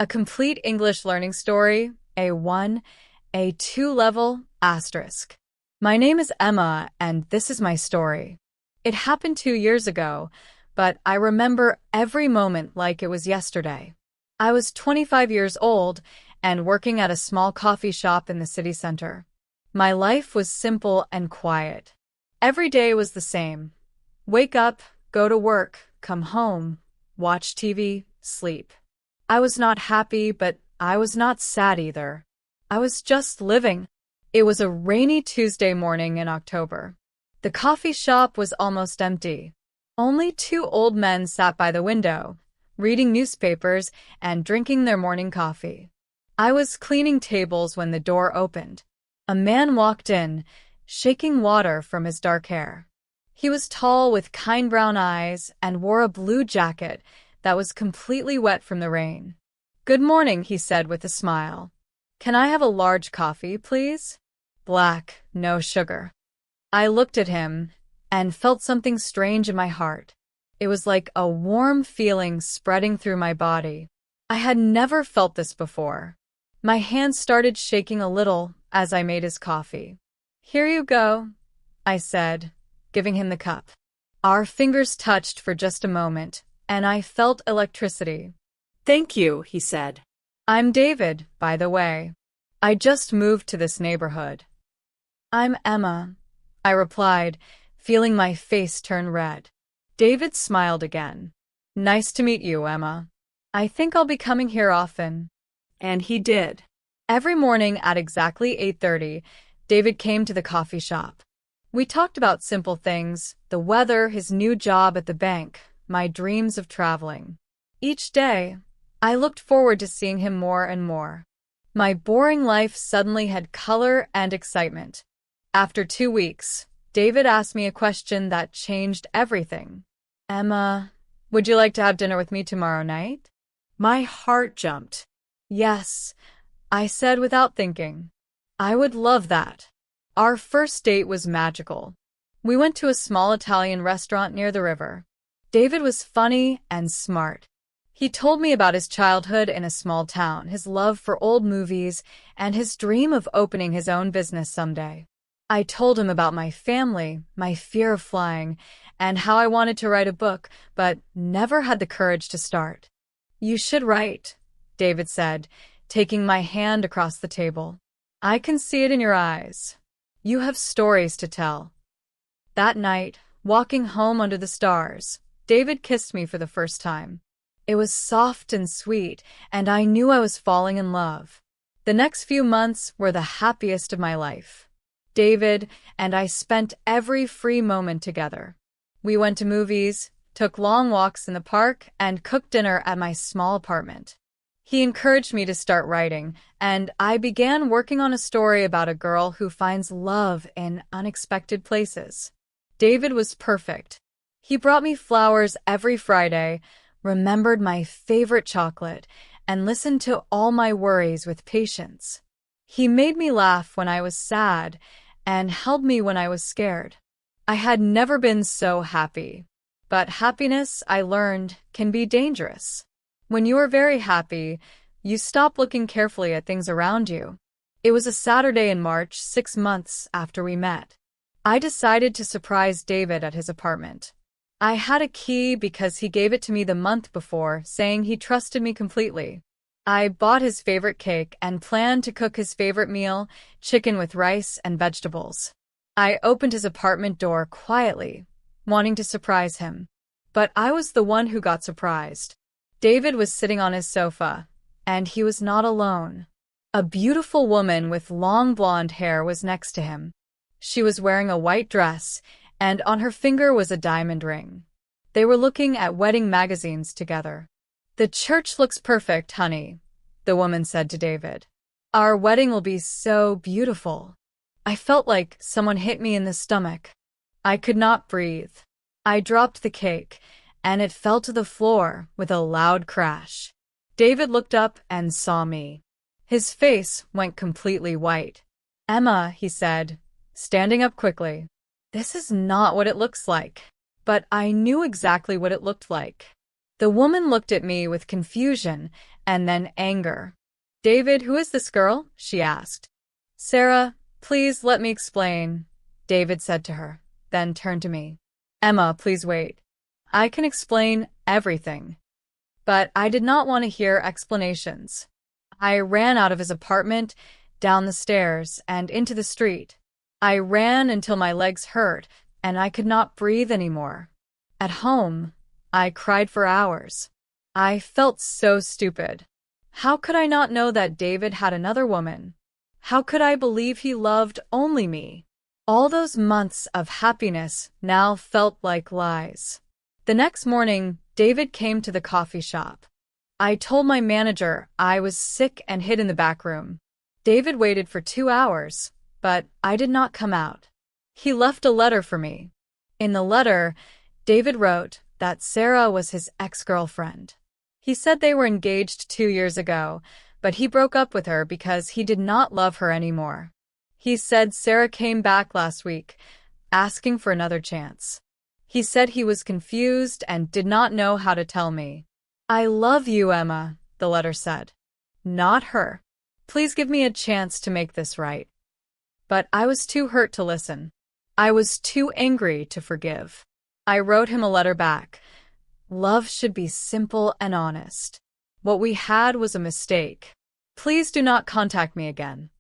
A complete English learning story, A1, A2 level, asterisk. My name is Emma, and this is my story. It happened 2 years ago, but I remember every moment like it was yesterday. I was 25 years old and working at a small coffee shop in the city center. My life was simple and quiet. Every day was the same. Wake up, go to work, come home, watch TV, sleep. I was not happy, but I was not sad either. I was just living. It was a rainy Tuesday morning in October. The coffee shop was almost empty. Only two old men sat by the window, reading newspapers and drinking their morning coffee. I was cleaning tables when the door opened. A man walked in, shaking water from his dark hair. He was tall with kind brown eyes and wore a blue jacket that was completely wet from the rain. "Good morning," he said with a smile. "Can I have a large coffee, please?" "Black, no sugar." I looked at him and felt something strange in my heart. It was like a warm feeling spreading through my body. I had never felt this before. My hands started shaking a little as I made his coffee. "Here you go," I said, giving him the cup. Our fingers touched for just a moment, and I felt electricity. "Thank you," he said. "I'm David, by the way. I just moved to this neighborhood." "I'm Emma," I replied, feeling my face turn red. David smiled again. "Nice to meet you, Emma. I think I'll be coming here often." And he did. Every morning at exactly 8:30, David came to the coffee shop. We talked about simple things, the weather, his new job at the bank, my dreams of traveling. Each day, I looked forward to seeing him more and more. My boring life suddenly had color and excitement. After 2 weeks, David asked me a question that changed everything. "Emma, would you like to have dinner with me tomorrow night?" My heart jumped. "Yes," I said without thinking. "I would love that." Our first date was magical. We went to a small Italian restaurant near the river. David was funny and smart. He told me about his childhood in a small town, his love for old movies, and his dream of opening his own business someday. I told him about my family, my fear of flying, and how I wanted to write a book, but never had the courage to start. "You should write," David said, taking my hand across the table. "I can see it in your eyes. You have stories to tell." That night, walking home under the stars, David kissed me for the first time. It was soft and sweet, and I knew I was falling in love. The next few months were the happiest of my life. David and I spent every free moment together. We went to movies, took long walks in the park, and cooked dinner at my small apartment. He encouraged me to start writing, and I began working on a story about a girl who finds love in unexpected places. David was perfect. He brought me flowers every Friday, remembered my favorite chocolate, and listened to all my worries with patience. He made me laugh when I was sad and held me when I was scared. I had never been so happy. But happiness, I learned, can be dangerous. When you are very happy, you stop looking carefully at things around you. It was a Saturday in March, 6 months after we met. I decided to surprise David at his apartment. I had a key because he gave it to me the month before, saying he trusted me completely. I bought his favorite cake and planned to cook his favorite meal, chicken with rice and vegetables. I opened his apartment door quietly, wanting to surprise him. But I was the one who got surprised. David was sitting on his sofa, and he was not alone. A beautiful woman with long blonde hair was next to him. She was wearing a white dress, and on her finger was a diamond ring. They were looking at wedding magazines together. "The church looks perfect, honey," the woman said to David. "Our wedding will be so beautiful." I felt like someone hit me in the stomach. I could not breathe. I dropped the cake, and it fell to the floor with a loud crash. David looked up and saw me. His face went completely white. "Emma," he said, standing up quickly. "This is not what it looks like." But I knew exactly what it looked like. The woman looked at me with confusion and then anger. "David, who is this girl?" she asked. "Sarah, please let me explain," David said to her, then turned to me. "Emma, please wait. I can explain everything." But I did not want to hear explanations. I ran out of his apartment, down the stairs, and into the street. I ran until my legs hurt, and I could not breathe anymore. At home, I cried for hours. I felt so stupid. How could I not know that David had another woman? How could I believe he loved only me? All those months of happiness now felt like lies. The next morning, David came to the coffee shop. I told my manager I was sick and hid in the back room. David waited for 2 hours, but I did not come out. He left a letter for me. In the letter, David wrote that Sarah was his ex-girlfriend. He said they were engaged 2 years ago, but he broke up with her because he did not love her anymore. He said Sarah came back last week, asking for another chance. He said he was confused and did not know how to tell me. "I love you, Emma," the letter said. "Not her. Please give me a chance to make this right." But I was too hurt to listen. I was too angry to forgive. I wrote him a letter back. "Love should be simple and honest. What we had was a mistake. Please do not contact me again."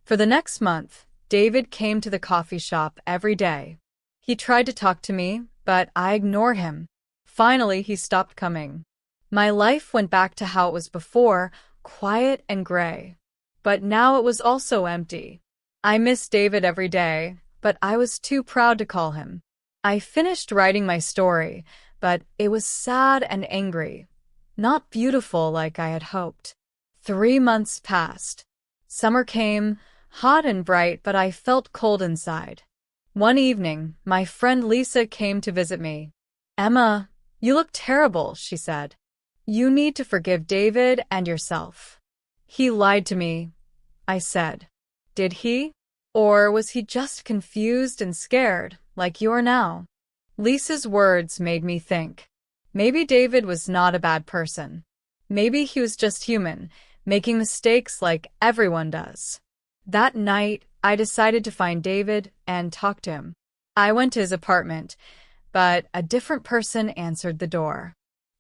For the next month, David came to the coffee shop every day. He tried to talk to me, but I ignored him. Finally, he stopped coming. My life went back to how it was before, quiet and gray. But now it was also empty. I missed David every day, but I was too proud to call him. I finished writing my story, but it was sad and angry. Not beautiful like I had hoped. 3 months passed. Summer came, hot and bright, but I felt cold inside. One evening, my friend Lisa came to visit me. "Emma, you look terrible," she said. "You need to forgive David and yourself." "He lied to me," I said. "Did he? Or was he just confused and scared, like you are now?" Lisa's words made me think. Maybe David was not a bad person. Maybe he was just human, making mistakes like everyone does. That night, I decided to find David and talk to him. I went to his apartment, but a different person answered the door.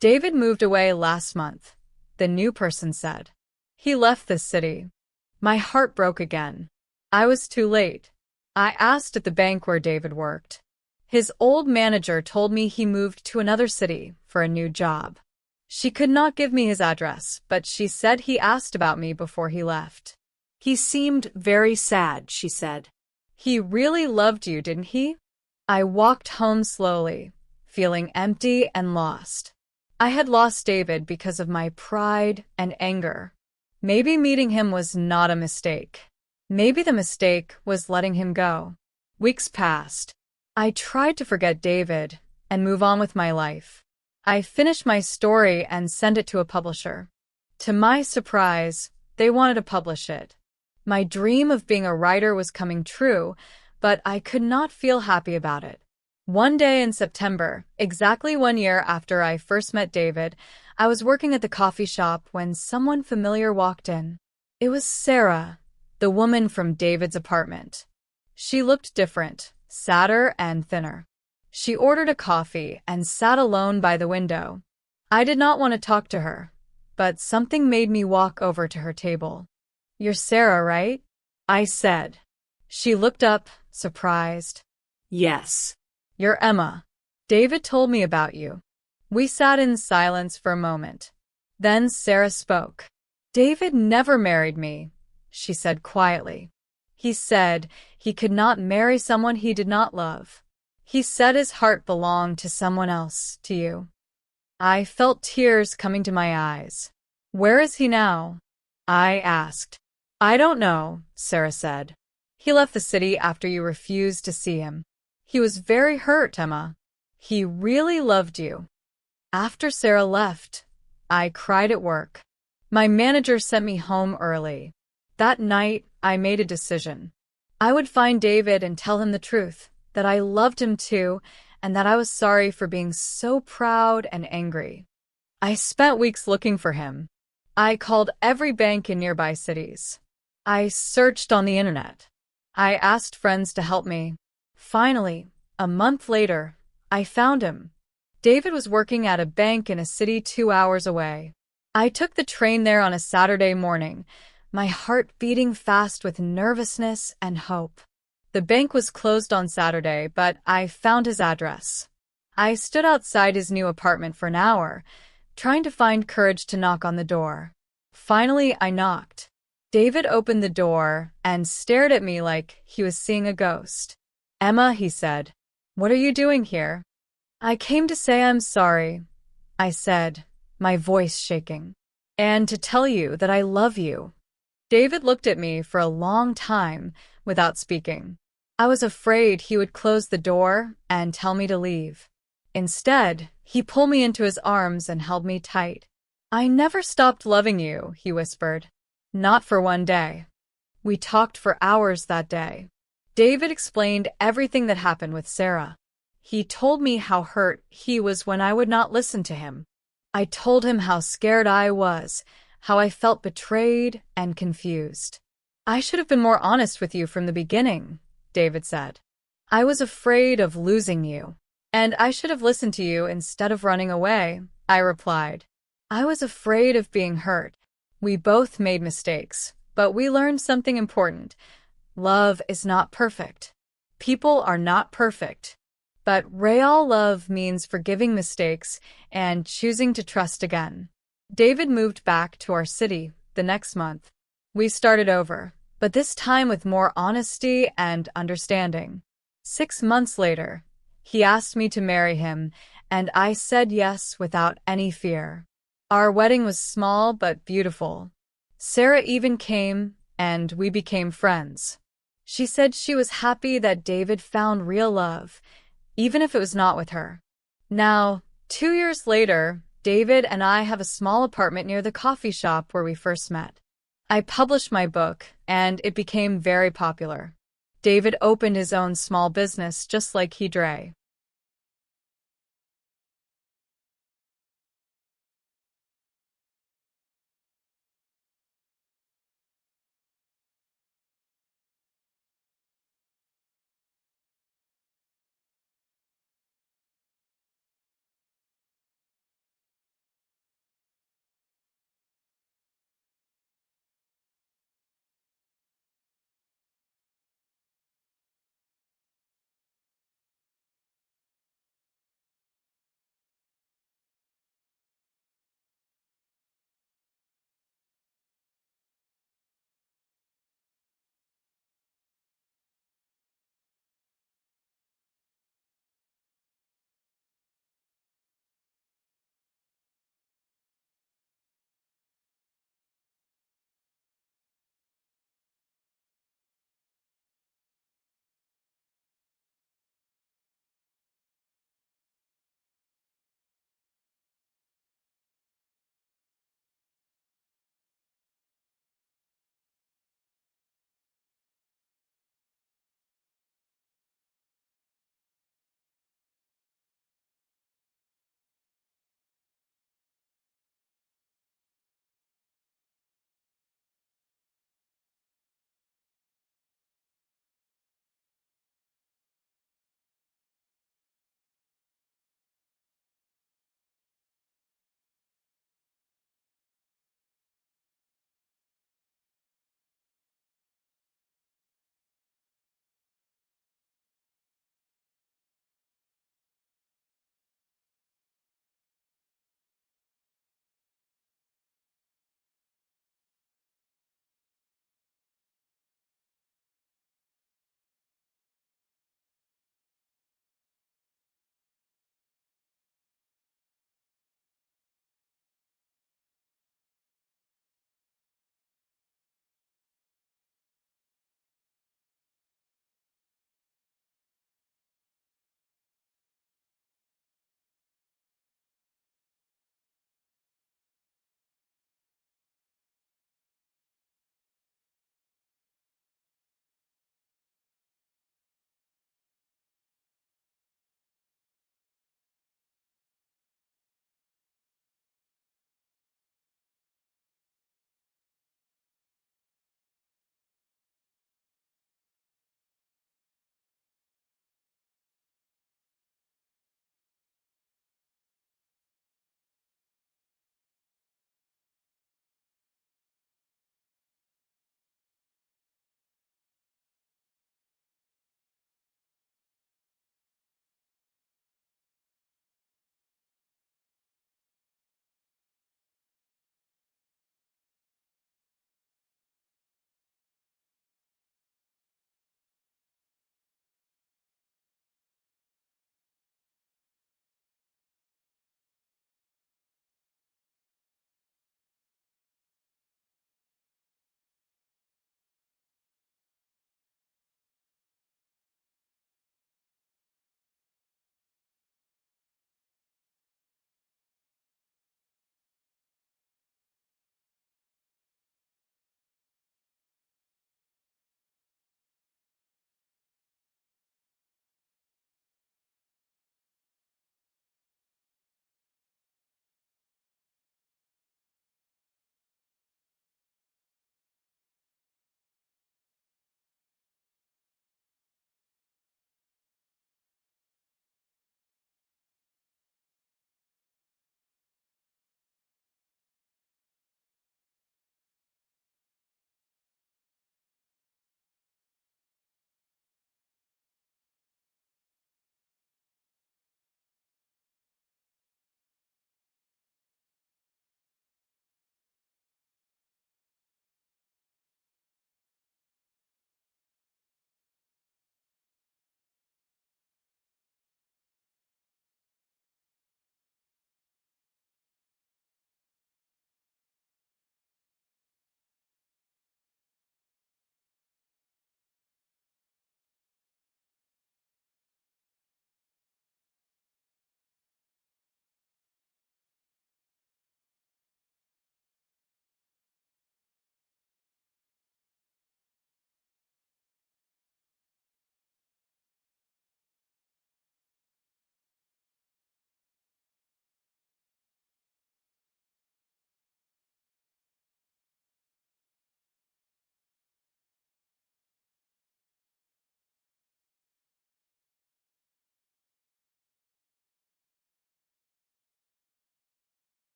"David moved away last month," the new person said. "He left this city." My heart broke again. I was too late. I asked at the bank where David worked. His old manager told me he moved to another city for a new job. She could not give me his address, but she said he asked about me before he left. "He seemed very sad," she said. "He really loved you, didn't he?" I walked home slowly, feeling empty and lost. I had lost David because of my pride and anger. Maybe meeting him was not a mistake. Maybe the mistake was letting him go. Weeks passed. I tried to forget David and move on with my life. I finished my story and sent it to a publisher. To my surprise, they wanted to publish it. My dream of being a writer was coming true, but I could not feel happy about it. One day in September, exactly 1 year after I first met David, I was working at the coffee shop when someone familiar walked in. It was Sarah, the woman from David's apartment. She looked different, sadder and thinner. She ordered a coffee and sat alone by the window. I did not want to talk to her, but something made me walk over to her table. "You're Sarah, right?" I said. She looked up, surprised. "Yes." "You're Emma. David told me about you." We sat in silence for a moment. Then Sarah spoke. "David never married me," she said quietly. "He said he could not marry someone he did not love. He said his heart belonged to someone else, to you." I felt tears coming to my eyes. "Where is he now?" I asked. "I don't know," Sarah said. "He left the city after you refused to see him. He was very hurt, Emma. He really loved you." After Sarah left, I cried at work. My manager sent me home early. That night, I made a decision. I would find David and tell him the truth, that I loved him too, and that I was sorry for being so proud and angry. I spent weeks looking for him. I called every bank in nearby cities. I searched on the internet. I asked friends to help me. Finally, a month later, I found him. David was working at a bank in a city 2 hours away. I took the train there on a Saturday morning, my heart beating fast with nervousness and hope. The bank was closed on Saturday, but I found his address. I stood outside his new apartment for an hour, trying to find courage to knock on the door. Finally, I knocked. David opened the door and stared at me like he was seeing a ghost. "Emma," he said, "what are you doing here?" "I came to say I'm sorry," I said, my voice shaking, "and to tell you that I love you." David looked at me for a long time without speaking. I was afraid he would close the door and tell me to leave. Instead, he pulled me into his arms and held me tight. "I never stopped loving you," he whispered. "Not for one day." We talked for hours that day. David explained everything that happened with Sarah. He told me how hurt he was when I would not listen to him. I told him how scared I was, how I felt betrayed and confused. "I should have been more honest with you from the beginning," David said. "I was afraid of losing you. And I should have listened to you instead of running away," I replied. "I was afraid of being hurt." We both made mistakes, but we learned something important. Love is not perfect. People are not perfect. But real love means forgiving mistakes and choosing to trust again. David moved back to our city the next month. We started over, but this time with more honesty and understanding. 6 months later, he asked me to marry him, and I said yes without any fear. Our wedding was small but beautiful. Sarah even came, and we became friends. She said she was happy that David found real love, even if it was not with her. Now, 2 years later, David and I have a small apartment near the coffee shop where we first met. I published my book, and it became very popular. David opened his own small business just like Heartbreak.